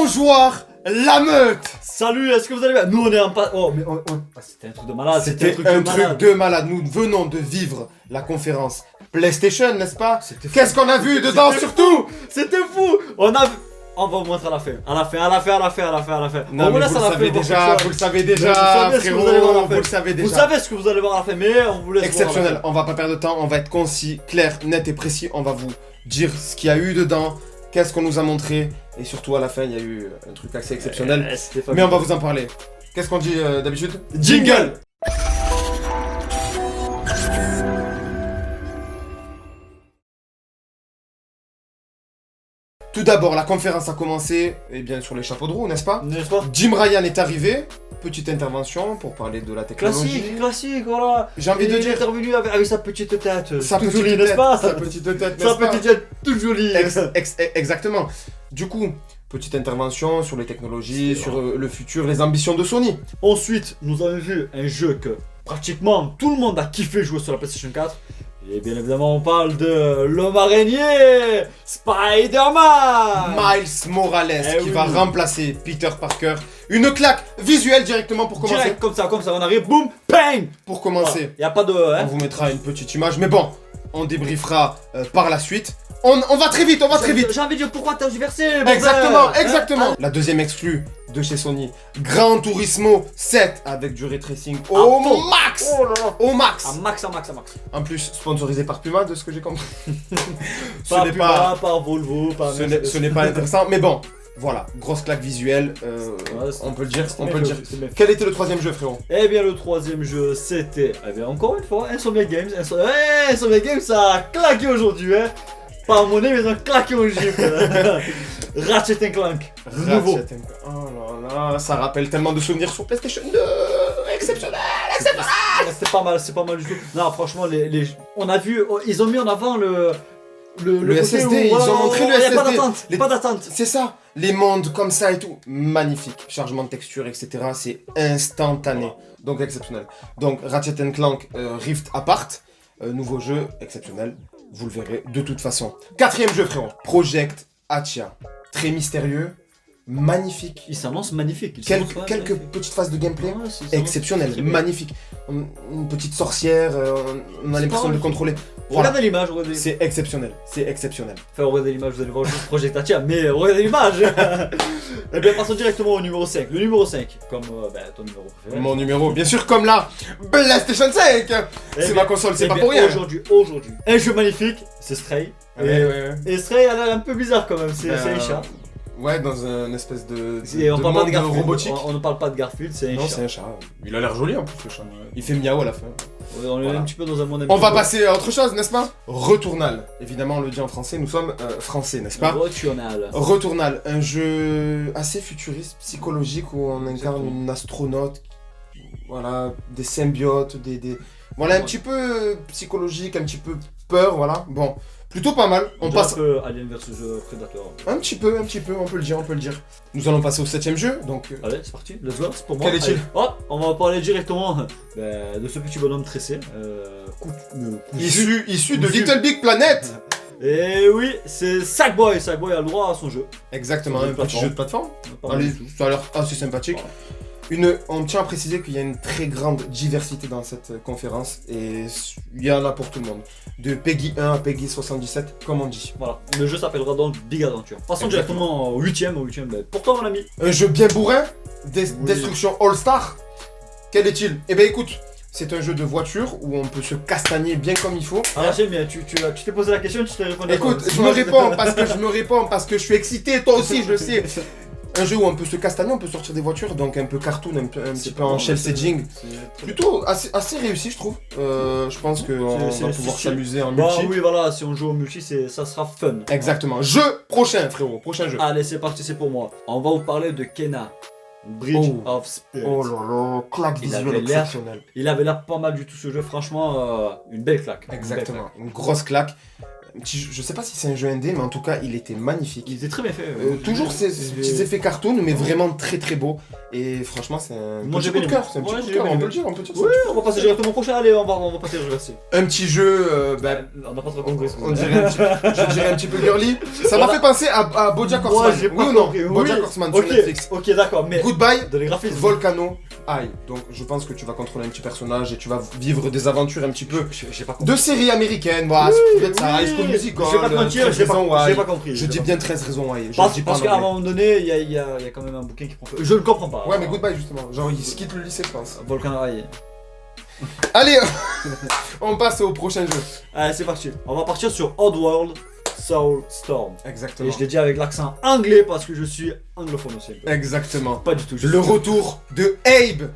Bonjour la meute. Salut, est-ce que vous allez bien? Nous on est en pas. Oh, mais c'était un truc de malade. C'était un truc de malade. Nous venons de vivre la conférence PlayStation, n'est-ce pas? Qu'est-ce qu'on a vu dedans surtout? C'était fou. On a vu. On va vous montrer à la fin. À la fin. Non, mais vous le savez déjà, frérot. Vous le savez déjà. Vous savez ce que vous allez voir à la fin, mais on vous laisse. Exceptionnel. On va pas perdre de temps. On va être concis, clair, net et précis. On va vous dire ce qu'il y a eu dedans. Qu'est-ce qu'on nous a montré. Et surtout à la fin, il y a eu un truc assez exceptionnel. Mais on va vous en parler. Qu'est-ce qu'on dit d'habitude? Jingle. Tout d'abord, la conférence a commencé, et bien sur les chapeaux de roue, n'est-ce pas? N'est-ce pas? Jim Ryan est arrivé, petite intervention pour parler de la technologie. Classique, voilà. J'ai envie de dire. Il est intervenu avec sa petite tête. Sa toute petite jolie, tête, n'est-ce pas? Sa petite tête, Sa petite tête toute jolie. Exactement. Du coup, petite intervention sur les technologies, C'est sur le futur, les ambitions de Sony. Ensuite, nous avons vu un jeu que pratiquement tout le monde a kiffé jouer sur la PlayStation 4. Et bien évidemment, on parle de l'homme araignée, Spider-Man. Miles Morales qui va remplacer Peter Parker. Une claque visuelle directement pour commencer. Direct, comme ça, on arrive, boum, bang. Pour commencer, Y a pas de. on vous mettra une petite image, mais bon, on débriefera par la suite. On va très vite, J'ai envie de dire pourquoi t'as versé. Exactement. La deuxième exclue de chez Sony, Gran Turismo 7 avec du ray tracing au max. Au max. À max. En plus, sponsorisé par Puma, de ce que j'ai compris. Par Puma, par Volvo, par. Ce n'est pas intéressant, mais bon, voilà, grosse claque visuelle, on peut le dire, Quel était le troisième jeu, frérot? Eh bien, le troisième jeu, c'était, encore une fois, Insomniac Games. Insomniac Games, ça a claqué aujourd'hui, hein. Pas à mon nez, mais ils ont claqué mon gifle. Ratchet & Clank, nouveau. Oh là là, ça rappelle tellement de souvenirs sur PlayStation 2. Exceptionnel. C'est pas mal du tout. Non, franchement, on a vu, ils ont mis en avant le SSD, ils ont montré le SSD. Pas d'attente. C'est ça, les mondes comme ça et tout, magnifique. Chargement de texture, etc. C'est instantané, donc exceptionnel. Donc Ratchet & Clank Rift Apart, nouveau jeu exceptionnel. Vous le verrez de toute façon. Quatrième jeu, frérot. Project Atia. Très mystérieux, magnifique. Il s'annonce magnifique. Quelques petites phases de gameplay exceptionnelles, magnifique. Une petite sorcière, on a l'impression de contrôler. Regardez l'image, C'est exceptionnel, Enfin, regardez l'image, vous allez voir juste Project Atia, mais regardez l'image. Et bien, passons directement au numéro 5. Le numéro 5, comme ton numéro préféré. Mon numéro, bien sûr, comme là, PlayStation 5. C'est ma console, c'est pas pour rien. Aujourd'hui, un jeu magnifique, c'est Stray. Et Stray a l'air un peu bizarre quand même, c'est un chat. Ouais, dans une espèce de on parle pas de Garfield, robotique. On ne parle pas de Garfield, c'est un chat. Non, c'est un chat. Il a l'air joli en plus, le chat. Il fait miaou à la fin. Ouais, on est un petit peu dans un monde. On va passer à autre chose, n'est-ce pas? Retournal. Évidemment, on le dit en français, nous sommes français, n'est-ce pas? Retournal, un jeu assez futuriste, psychologique, où on incarne une astronaute, voilà, des symbiotes, voilà, un petit peu psychologique, un petit peu peur, voilà. Bon, plutôt pas mal. On passe un peu Alien vs Predator. Un petit peu, on peut le dire. Nous allons passer au 7ème jeu, donc. Allez, c'est parti, let's go, c'est pour moi. Quel est-il? On va parler directement de ce petit bonhomme tressé. Issu de Little Big Planet. Et oui, c'est Sackboy. Sackboy a le droit à son jeu. Exactement, un petit jeu de plateforme. Allez, ça a l'air assez sympathique. On tient à préciser qu'il y a une très grande diversité dans cette conférence et il y en a pour tout le monde. De Peggy 1 à Peggy 77, comme on dit. Voilà, le jeu s'appellera donc Big Adventure. Passons directement au 8ème. Pour toi, mon ami. Un jeu bien bourrin, Destruction All-Star. Quel est-il? Eh ben écoute, c'est un jeu de voiture où on peut se castagner bien comme il faut. Ah, j'aime bien, tu t'es posé la question et tu t'es répondu. Écoute, je me réponds parce que je suis excité, toi aussi, je le sais. Un jeu où on peut se castagner, on peut sortir des voitures, donc un peu cartoon, un petit peu en shell shading. Plutôt assez réussi, je trouve. Je pense qu'on va pouvoir s'amuser en multi. Oui, voilà, si on joue en multi, ça sera fun. Exactement. Jeu prochain, frérot, prochain jeu. Allez, c'est parti, c'est pour moi. On va vous parler de Kena. Bridge of Spirits. Oh là là, claque visuelle exceptionnelle. Il avait l'air pas mal du tout ce jeu, franchement, une belle claque. Exactement, une grosse claque. Je sais pas si c'est un jeu indé, mais en tout cas, il était magnifique. Il était très bien fait. Toujours ces petits effets cartoon, mais vraiment très très beau. Et franchement, c'est un petit coup de cœur. C'est un petit coup de cœur, on peut le dire. Oui, on va passer directement au prochain. Allez, on va passer reverser. Un petit jeu, On n'a pas trop compris. je dirais un petit peu girly. Ça m'a fait penser à BoJack Horseman. J'ai Oui ou non? BoJack Horseman sur Netflix. Ok, d'accord, mais. Goodbye, De les graphismes. Volcano High. Donc je pense que tu vas contrôler un petit personnage et tu vas vivre des aventures un petit peu J'ai pas compris. de séries américaines. Voilà, c'est peut-être ça, High School Musical. Je vais pas te mentir, j'ai pas compris. Je dis bien 13 raisons Why. Parce qu'à un moment donné, il y a quand même un bouquin qui prend feu. Je ne comprends pas. Ouais, mais Goodbye justement. Genre, il se quitte le lycée, je pense. Volcano High. Allez, on passe au prochain jeu. Allez, c'est parti. On va partir sur Oddworld Soulstorm. Exactement. Et je l'ai dit avec l'accent anglais parce que je suis anglophone aussi. Exactement. Pas du tout. Le retour de Abe.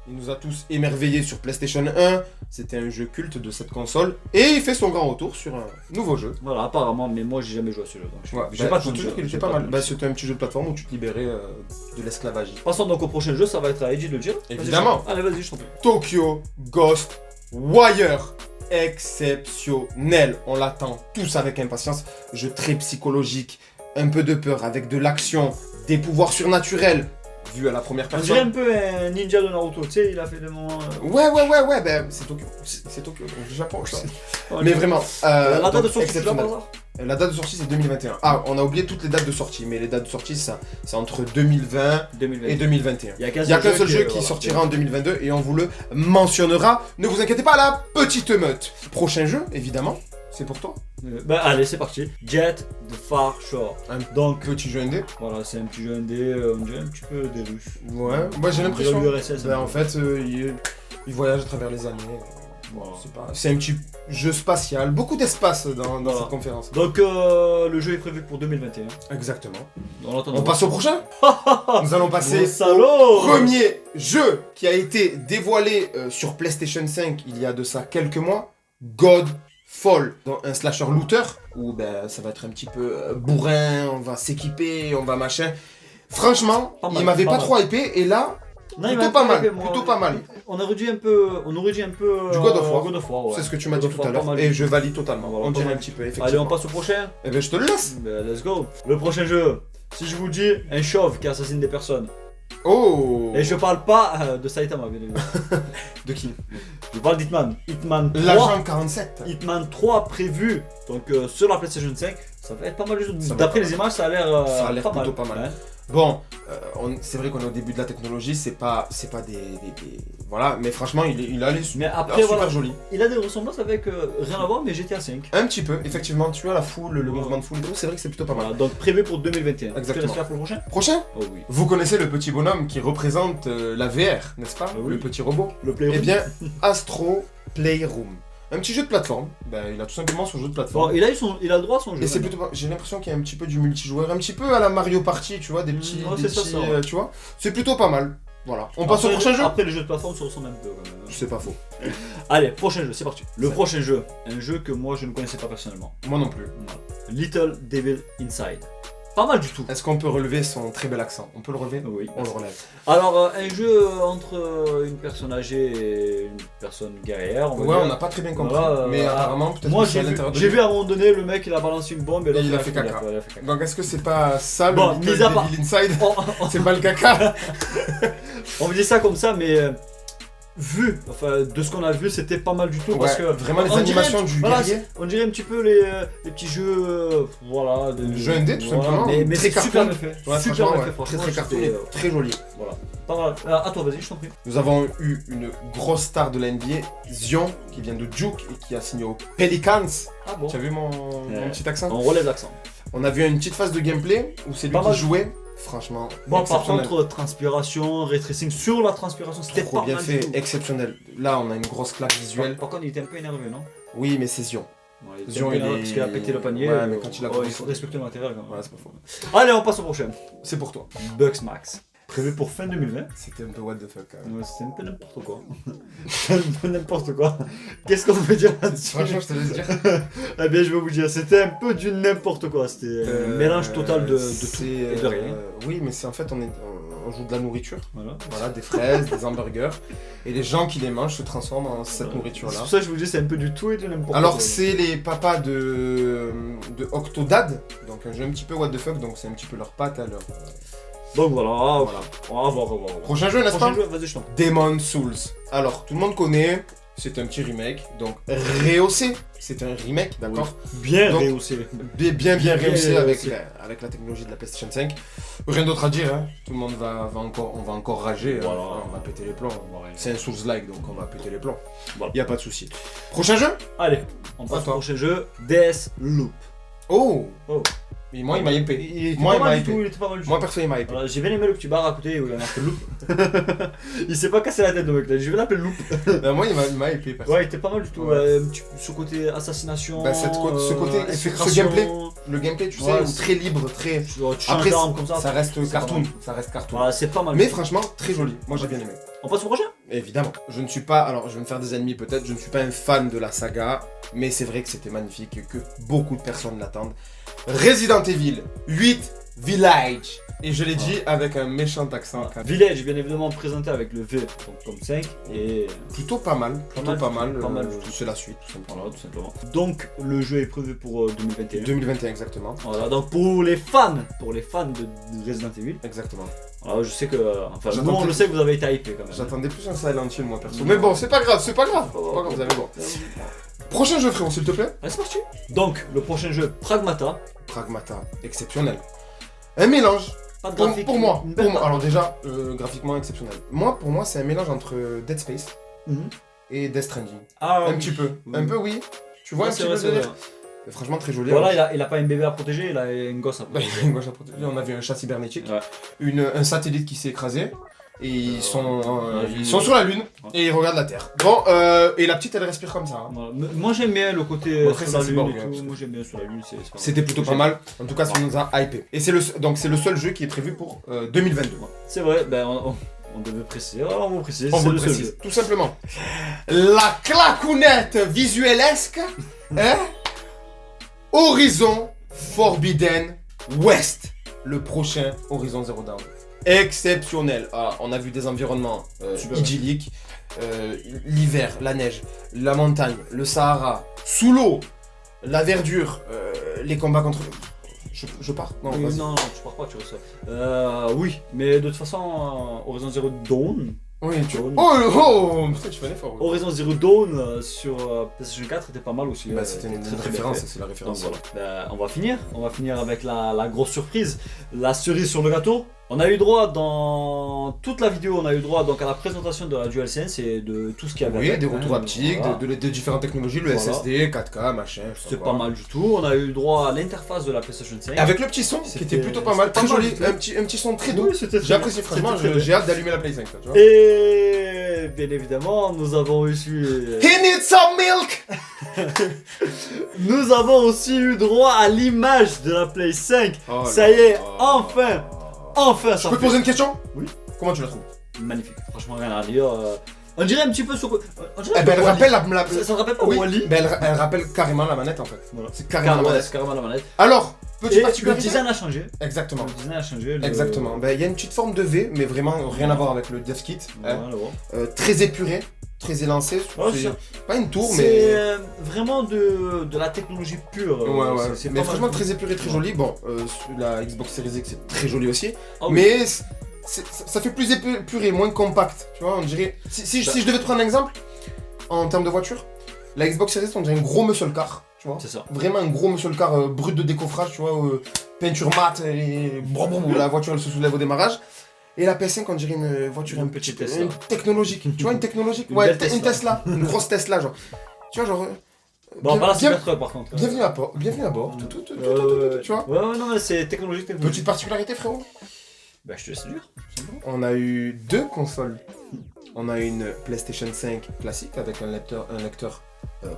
Il nous a tous émerveillés sur PlayStation 1. C'était un jeu culte de cette console. Et il fait son grand retour sur un nouveau jeu. Voilà, apparemment, mais moi j'ai jamais joué à celui-là. Donc Ouais, j'ai pas de toujours qu'il était pas mal. Bah, c'était un petit jeu de plateforme où tu te libérais de l'esclavage. Passons donc au prochain jeu, ça va être à Eddie de le dire. Évidemment. Allez, vas-y, je t'en prie. Tokyo Ghost Wire. Exceptionnel. On l'attend tous avec impatience. Jeu très psychologique, un peu de peur, avec de l'action, des pouvoirs surnaturels, vu à la première On dirait personne. un peu un ninja de Naruto, tu sais, il a fait des moments. Ouais, ben c'est Tokyo. C'est Tokyo, donc le Japon, ça. Ouais, Mais vraiment. La date donc, de sortie, tu l'as par exceptionnel. hasard? La date de sortie c'est 2021. Ah, on a oublié toutes les dates de sortie, mais les dates de sortie c'est entre 2020 2020. et 2021. Il y a Il n'y a qu'un seul jeu qui sortira en 2022 et on vous le mentionnera. Ne vous inquiétez pas, la petite meute. Prochain jeu, évidemment, c'est pour toi. Bah allez, c'est parti. Jet the Far Shore. Un Donc, petit jeu indé. voilà, c'est un petit jeu indé, on dirait un petit peu des Russes. Ouais, moi j'ai l'impression. l'URSS. Ben, en fait, il voyage à travers les années. Voilà. C'est un petit jeu spatial, beaucoup d'espace dans Voilà. cette conférence. Donc, le jeu est prévu pour 2021. Exactement. En attendant, On passe au prochain. Nous allons passer Mon au salaud. premier jeu qui a été dévoilé sur PlayStation 5 il y a de ça quelques mois, Godfall, dans un slasher looter où ben, ça va être un petit peu bourrin, on va s'équiper, on va machin. Franchement, Pas mal, il m'avait pas pas mal. trop hypé et là, Non, il plutôt m'a pas mal, fait, moi. plutôt pas mal. On aurait dit un peu. Du God of War. Ouais. C'est ce que tu m'as dit God of tout à War, l'heure pas mal. et je valide totalement. Voilà, On pas dirait mal. un petit peu, effectivement. Allez, on passe au prochain. Eh ben je te le laisse. Ben, let's go. Le prochain jeu. Si je vous dis un chauve qui assassine des personnes. Oh. Et je parle pas de Saitama, bien évidemment. De qui? Je parle d'Hitman. Hitman 3. L'agent 47. Hitman 3 prévu donc sur la PlayStation 5. Ça va être pas mal du tout. Ça va D'après être les images, ça a l'air Ça a l'air plutôt pas mal. Ouais. Bon, c'est vrai qu'on est au début de la technologie, c'est pas des... Voilà, mais franchement, il a les Mais après, super voilà, joli. il a des ressemblances avec rien à voir, mais GTA 5. Un petit peu, effectivement, tu vois la foule, le Ouais. mouvement de foule et tout, c'est vrai que c'est plutôt pas mal. Voilà, donc prévu pour 2021. Exactement. Tu laisses faire pour le prochain? Prochain, Oh oui. vous connaissez le petit bonhomme qui représente la VR, n'est-ce pas? Oui. Le petit robot. Le Playroom. Eh bien, Astro Playroom. Un petit jeu de plateforme. Ben, il a tout simplement son jeu de plateforme. Bon, il a le droit à son jeu. Et c'est maintenant. plutôt pas... J'ai l'impression qu'il y a un petit peu du multijoueur, un petit peu à la Mario Party, tu vois, des petits... ouais, des c'est ça, petits, ça, ouais. tu vois. C'est plutôt pas mal. Voilà. On passe au Après, prochain jeu. Après, les jeux de plateforme se ressemblent un peu quand même. C'est pas faux. Allez, prochain jeu, c'est parti. Le C'est- prochain jeu, un jeu que moi je ne connaissais pas personnellement. Moi non plus. Voilà. Little Devil Inside. Pas mal du tout. Est-ce qu'on peut relever son très bel accent? On peut le relever? Oui. On le relève. Alors, un jeu entre une personne âgée et une personne guerrière. On va Ouais, dire. on n'a pas très bien compris. Voilà, mais apparemment, peut-être Moi que c'est à j'ai l'intérieur de vu lui. à un moment donné le mec il a balancé une bombe et l'autre il a fait caca. il a fait caca. Donc est-ce que c'est pas ça le Bon, Little mis à part- Devil Inside? On, C'est pas le caca? on me dit ça comme ça, mais vu, enfin de ce qu'on a vu, c'était pas mal du tout parce Ouais, que vraiment les on dirait- animations du voilà, guerrier. on dirait un petit peu les petits jeux, voilà, Le jeu indé, tout simplement, Mais très c'est super cartoon. bien fait, Ouais, super bien franchement, fait, ouais. franchement, Très cartoon c'était, et très joli. voilà, pas mal. À toi, vas-y, je t'en prie. Nous avons eu une grosse star de la NBA, Zion, qui vient de Duke et qui a signé aux Pelicans. Ah bon. Tu as vu mon petit accent? On relève l'accent. On a vu une petite phase de gameplay où c'est lui Pas qui mal. jouait. Franchement, Bon, par exceptionnel. contre, transpiration, ray tracing sur la transpiration, c'était Trop pas bien mal fait, du tout. exceptionnel. Là, on a une grosse claque visuelle. Par contre, il était un peu énervé, non? Oui, mais c'est Zion. Ouais, il était Zion, un peu il énervé est- parce qu'il a pété le panier. Ouais, mais quand il a il faut respecter le matériel quand même. Ouais, c'est pas faux. Allez, on passe au prochain. C'est pour toi. Bugs Max. Prévu pour fin 2020. C'était un peu what the fuck quand même. Ouais, c'était un peu n'importe quoi. C'est un peu n'importe quoi. Qu'est-ce qu'on peut dire là-dessus? Franchement, je te laisse dire. Eh bien, je vais vous dire, c'était un peu du n'importe quoi. C'était un mélange total de tout c'est, et de rien. Oui, mais c'est en fait, on on joue de la nourriture. Voilà. Des fraises, des hamburgers. Et les gens qui les mangent se transforment en cette nourriture-là. C'est pour ça que je vous dis, c'est un peu du tout et de n'importe quoi. Alors, c'est les papas de Octodad. Donc, un jeu un petit peu what the fuck. Donc, c'est un petit peu leur patte à leur. Donc voilà. On va voir. Prochain jeu, n'est-ce pas? Vas-y, je t'en prie. Demon's Souls. Alors, tout le monde connaît. C'est un petit remake. Donc, rehaussé. C'est un remake, d'accord? Bien Donc, rehaussé. Bien rehaussé avec la technologie de la PlayStation 5. Rien d'autre à dire, hein. Tout le monde va encore rager. Voilà. On va péter les plombs. C'est un Souls-like, donc on va péter les plombs. Voilà. Y a pas de souci. Prochain jeu? Allez, on passe au prochain jeu, Deathloop. Oh. Mais moi, il m'a hypé. Il était pas mal du tout. Moi, perso, il m'a hypé. J'ai bien aimé le petit bar à côté où il y a marqué Loop. Il s'est pas cassé la tête, le mec là. Je vais l'appeler Loop. Moi, il m'a hypé, perso. Ouais, il était pas mal du tout. Ouais. Ce côté assassination. Ce côté, ce gameplay. Le gameplay, tu sais, très libre, très. Après, comme ça reste cartoon. Voilà, c'est pas mal. Mais franchement, très joli. Moi, j'ai bien aimé. On passe au prochain? Évidemment. Je ne suis pas. Alors, je vais me faire des ennemis peut-être. Je ne suis pas un fan de la saga. Mais c'est vrai que c'était magnifique et que beaucoup de personnes l'attendent. Resident Evil 8 Village. Et je l'ai dit avec un méchant accent. Village, bien évidemment présenté avec le V, donc comme 5. Et plutôt pas mal. C'est la suite, tout simplement. Donc, le jeu est prévu pour 2021. 2021, exactement. Voilà, donc pour les fans de Resident Evil. Exactement. Alors, je sais que. Enfin, nous, on le sait que vous avez été hypé quand même. J'attendais plus un Silent Hill, moi, perso. Mais bon, c'est pas grave. Vous avez bon. Prochain jeu, frérot, s'il te plaît. Allez, c'est parti. Donc, le prochain jeu, Pragmata, exceptionnel. Un mélange. Pas de graphique. Pour moi. Alors déjà, graphiquement exceptionnel. Pour moi, c'est un mélange entre Dead Space et Death Stranding. Un petit peu. Un peu, oui. Tu vois un petit peu de délire. C'est franchement très joli. Voilà, il a pas un bébé à protéger, il a une gosse à protéger. On avait un chat cybernétique, un satellite qui s'est écrasé. Et ils sont sur la lune et ils regardent la Terre. Bon, et la petite elle respire comme ça. Voilà. Moi j'aime bien le côté sur la lune et tout. Moi j'aime bien sur la lune. C'était plutôt pas mal. En tout cas, ça nous a hypé. Et c'est le seul jeu qui est prévu pour 2022. C'est vrai, on devait préciser. Alors on va préciser. On vous le précise, tout simplement. La clacounette visuelesque, Horizon Forbidden West. Le prochain Horizon Zero Dawn. Exceptionnel. On a vu des environnements idylliques. L'hiver, la neige, la montagne, le Sahara, sous l'eau, la verdure, les combats contre... Je pars? Non, tu pars pas, tu vois ça. Oui, mais de toute façon, Horizon Zero Dawn... Oui, tu vois. Oh putain, tu fais un effort. Horizon Zero Dawn sur PlayStation 4 était pas mal aussi. C'était une référence, c'est la référence. Donc, voilà. On va finir avec la grosse surprise, la cerise sur le gâteau. On a eu droit dans toute la vidéo, donc à la présentation de la DualSense et de tout ce qu'il y avait. Oui, des retours haptiques, de différentes technologies, le SSD, 4K, machin. C'est pas mal du tout. On a eu droit à l'interface de la PlayStation 5. Avec le petit son qui était plutôt pas mal, très joli, un petit son très doux. J'ai apprécié, franchement, j'ai hâte d'allumer la Play 5. Tu vois. Et bien évidemment, nous avons reçu. He needs some milk. Nous avons aussi eu droit à l'image de la Play 5. Ça y est, enfin, je peux te poser une question? Oui. Comment tu la trouves? Magnifique, franchement rien à dire. On dirait un petit peu sur. Elle rappelle la. Ça te rappelle pas Wally? Elle rappelle carrément la manette en fait. Voilà. C'est carrément la manette. Alors, petite particularité. Le design a changé. Exactement. Le design a changé. Exactement. Il y a une petite forme de V, mais vraiment rien à voir avec le Dev Kit. Très épuré, très élancé. Pas une tour, mais. C'est vraiment de la technologie pure. Ouais. Mais franchement, très épuré, très joli. Bon, la Xbox Series X, c'est très joli aussi. Oui. Mais ça fait plus épuré, moins compact. Tu vois, on dirait. Si je devais te prendre un exemple, en termes de voiture, la Xbox Series X, on dirait un gros muscle car. Tu vois. C'est ça. Vraiment un gros muscle car brut de décoffrage, tu vois, peinture mate, et la voiture elle se soulève au démarrage. Et la PS5, on dirait une voiture une petite Tesla. Une technologique. Tu vois, une technologique. Ouais, une Tesla. Une grosse Tesla, genre. Tu vois, genre. Bon, pas la Cybertruck par contre. Bienvenue à bord. Tu vois. Ouais, non, mais c'est technologique. Petite particularité, frérot. Bah, je te laisse dire. On a eu 2 consoles. On a une PlayStation 5 classique avec un lecteur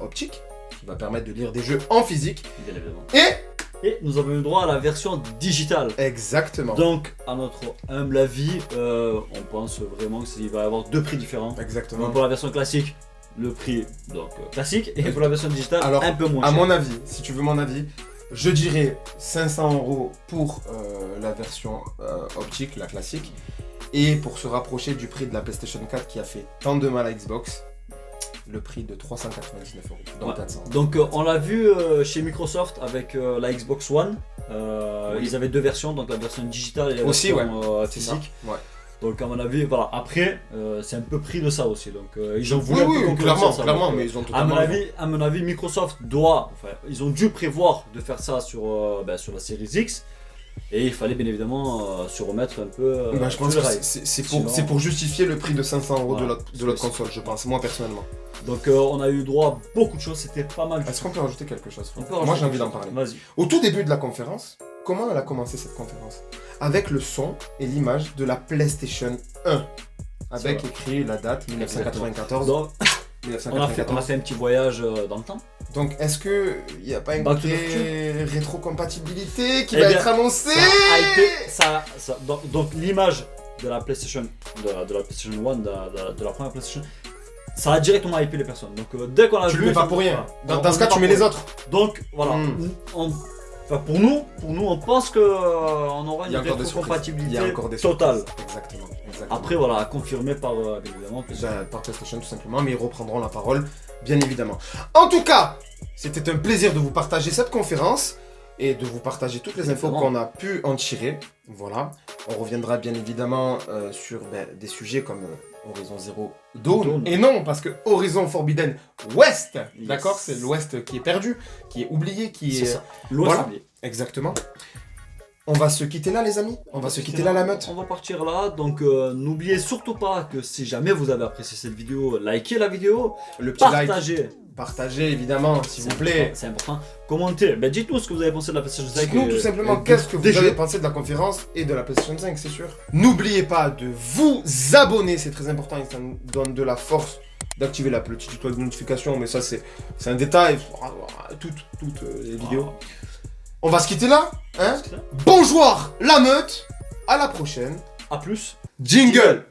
optique qui va permettre de lire des jeux en physique. Bien évidemment. Et nous avons eu droit à la version digitale. Exactement. Donc, à notre humble avis, on pense vraiment qu'il va y avoir 2 prix différents. Exactement. Donc, pour la version classique, le prix classique, et pour la version digitale, un peu moins cher. À mon avis, si tu veux mon avis, je dirais 500 € pour la version optique, la classique, Et pour se rapprocher du prix de la PlayStation 4 qui a fait tant de mal à Xbox, le prix de 399 €, donc 400. Donc on l'a vu chez Microsoft avec la Xbox One. Oui. Ils avaient deux versions, donc la version digitale et la Aussi, version C'est ça. physique. Ouais. Donc à mon avis, voilà. Après, c'est un peu pris de ça aussi. Donc ils ont voulu un peu Oui, concurrencer ça, clairement, donc, mais ils ont à totalement. mon avis, Microsoft ils ont dû prévoir de faire ça sur la Series X. Et il fallait bien évidemment se remettre un peu. Je pense sur que le rail. c'est pour justifier le prix de 500 € Voilà. de l'autre console, je pense, moi personnellement. Donc on a eu droit à beaucoup de choses, c'était pas mal. Est-ce qu'on peut rajouter quelque chose, On peut Moi rajouter j'ai envie quelque d'en chose. parler. Vas-y. Au tout début de la conférence, comment elle a commencé cette conférence? Avec le son et l'image de la PlayStation 1. Avec écrit la date 1994. Donc, on a 1994. fait un petit voyage dans le temps. Donc est-ce qu'il n'y a pas une Back to the rétrocompatibilité qui Eh va bien, être annoncée? Donc l'image de la PlayStation, de la PlayStation 1, de la première PlayStation, ça a directement hypé les personnes. Donc dès qu'on a Tu vu, le mets pas pour rien. Dans ce cas, tu mets les autres. Donc voilà. Pour nous, on pense qu'on aura Il y une a encore des surprises. rétrocompatibilité Il y a encore des surprises. totale. Exactement. Après voilà, confirmé par bien évidemment. Par PlayStation tout simplement, mais ils reprendront la parole, bien évidemment. En tout cas, c'était un plaisir de vous partager cette conférence et de vous partager toutes les infos qu'on a pu en tirer. Voilà. On reviendra bien évidemment sur des sujets comme Horizon Zero Dawn. Et non, parce que Horizon Forbidden West, Yes. d'accord, c'est l'Ouest qui est perdu, qui est oublié, qui est... C'est ça. L'Ouest Voilà. oublié. Exactement. On va se quitter là, les amis. On va se quitter là, la meute. On va partir là, donc n'oubliez surtout pas que si jamais vous avez apprécié cette vidéo, likez la vidéo, Le petit like, partagez, évidemment, s'il vous plaît. c'est important, commentez, dites-nous ce que vous avez pensé de la PlayStation 5. Dites-nous tout simplement qu'est-ce que vous avez pensé de la conférence et de la PlayStation 5, c'est sûr. N'oubliez pas de vous abonner, c'est très important et ça nous donne de la force d'activer la petite étoile de notification, mais ça c'est un détail, toutes les vidéos. On va se quitter là, hein. Bonjour la meute, à la prochaine. A plus. Jingle.